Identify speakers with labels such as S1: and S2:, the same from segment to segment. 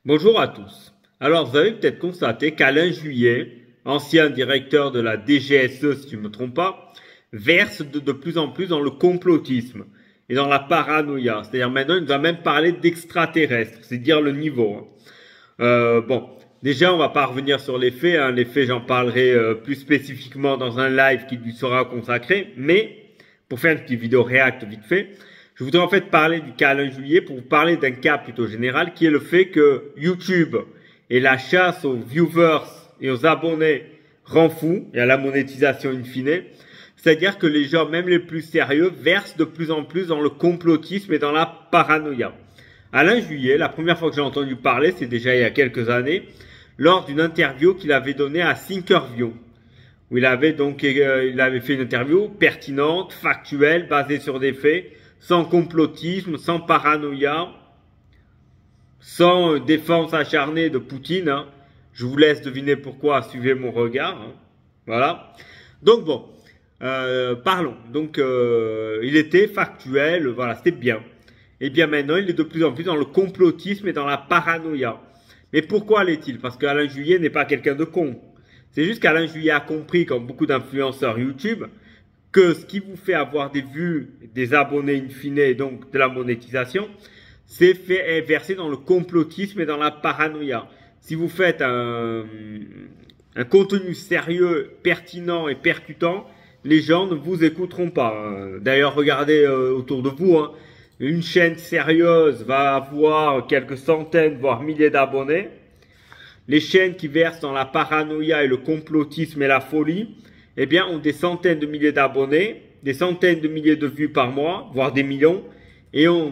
S1: Bonjour à tous. Alors, vous avez peut-être constaté qu'Alain Juillet, ancien directeur de la DGSE, si je ne me trompe pas, verse de plus en plus dans le complotisme et dans la paranoïa. C'est-à-dire maintenant, il nous a même parlé d'extraterrestres, c'est dire le niveau. Bon, déjà, on va pas revenir sur les faits. Les faits, j'en parlerai plus spécifiquement dans un live qui lui sera consacré. Mais, pour faire une petite vidéo react vite fait, je voudrais en fait parler du cas Alain Juillet pour vous parler d'un cas plutôt général qui est le fait que YouTube et la chasse aux viewers et aux abonnés rend fou et à la monétisation in fine. C'est-à-dire que les gens, même les plus sérieux, versent de plus en plus dans le complotisme et dans la paranoïa. Alain Juillet, la première fois que j'ai entendu parler, c'est déjà il y a quelques années, lors d'une interview qu'il avait donnée à Thinkerview, où il avait fait une interview pertinente, factuelle, basée sur des faits, sans complotisme, sans paranoïa, sans défense acharnée de Poutine. Je vous laisse deviner pourquoi, suivez mon regard. Voilà. Donc bon, parlons. Donc il était factuel, voilà, c'était bien. Et bien maintenant, il est de plus en plus dans le complotisme et dans la paranoïa. Mais pourquoi l'est-il? Parce qu'Alain Juillet n'est pas quelqu'un de con. C'est juste qu'Alain Juillet a compris, comme beaucoup d'influenceurs YouTube, que ce qui vous fait avoir des vues, des abonnés in fine et donc de la monétisation, c'est versé dans le complotisme et dans la paranoïa. Si vous faites un contenu sérieux, pertinent et percutant, les gens ne vous écouteront pas. D'ailleurs, regardez autour de vous, une chaîne sérieuse va avoir quelques centaines, voire milliers d'abonnés. Les chaînes qui versent dans la paranoïa et le complotisme et la folie, eh bien, ont des centaines de milliers d'abonnés, des centaines de milliers de vues par mois, voire des millions, et ont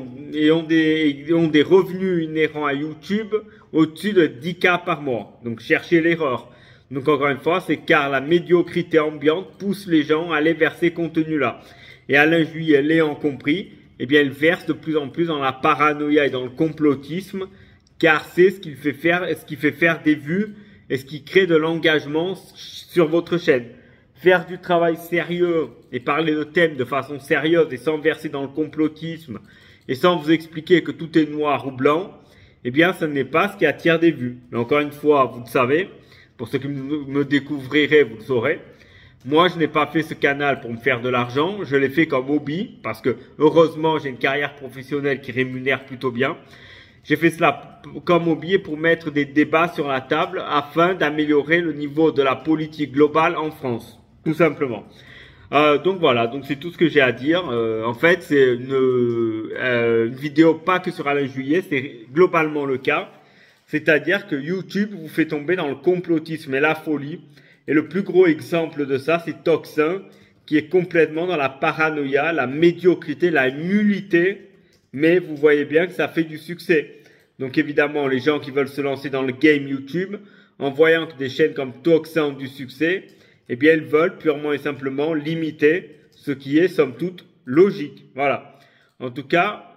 S1: des revenus inhérents à YouTube au-dessus de 10K par mois. Donc, cherchez l'erreur. Donc, encore une fois, c'est car la médiocrité ambiante pousse les gens à aller vers ces contenus-là. Et Alain Juillet l'ayant compris, eh bien, il verse de plus en plus dans la paranoïa et dans le complotisme, car c'est ce qui fait faire des vues et ce qui crée de l'engagement sur votre chaîne. Faire du travail sérieux et parler de thèmes de façon sérieuse et sans verser dans le complotisme et sans vous expliquer que tout est noir ou blanc, eh bien, ce n'est pas ce qui attire des vues. Mais encore une fois, vous le savez, pour ceux qui me découvrirez, vous le saurez. Moi, je n'ai pas fait ce canal pour me faire de l'argent. Je l'ai fait comme hobby parce que, heureusement, j'ai une carrière professionnelle qui rémunère plutôt bien. J'ai fait cela comme hobby pour mettre des débats sur la table afin d'améliorer le niveau de la politique globale en France. Tout simplement. Donc voilà, donc c'est tout ce que j'ai à dire. En fait, c'est une vidéo pas que sur Alain Juillet, c'est globalement le cas. C'est-à-dire que YouTube vous fait tomber dans le complotisme et la folie. Et le plus gros exemple de ça, c'est Toxin, qui est complètement dans la paranoïa, la médiocrité, la nullité. Mais vous voyez bien que ça fait du succès. Donc évidemment, les gens qui veulent se lancer dans le game YouTube, en voyant que des chaînes comme Toxin ont du succès, eh bien, ils veulent purement et simplement limiter ce qui est, somme toute, logique. Voilà. En tout cas,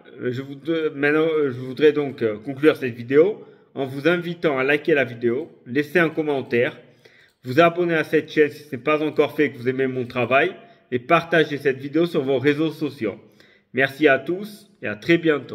S1: maintenant, je voudrais donc conclure cette vidéo en vous invitant à liker la vidéo, laisser un commentaire, vous abonner à cette chaîne si ce n'est pas encore fait et que vous aimez mon travail, et partager cette vidéo sur vos réseaux sociaux. Merci à tous et à très bientôt.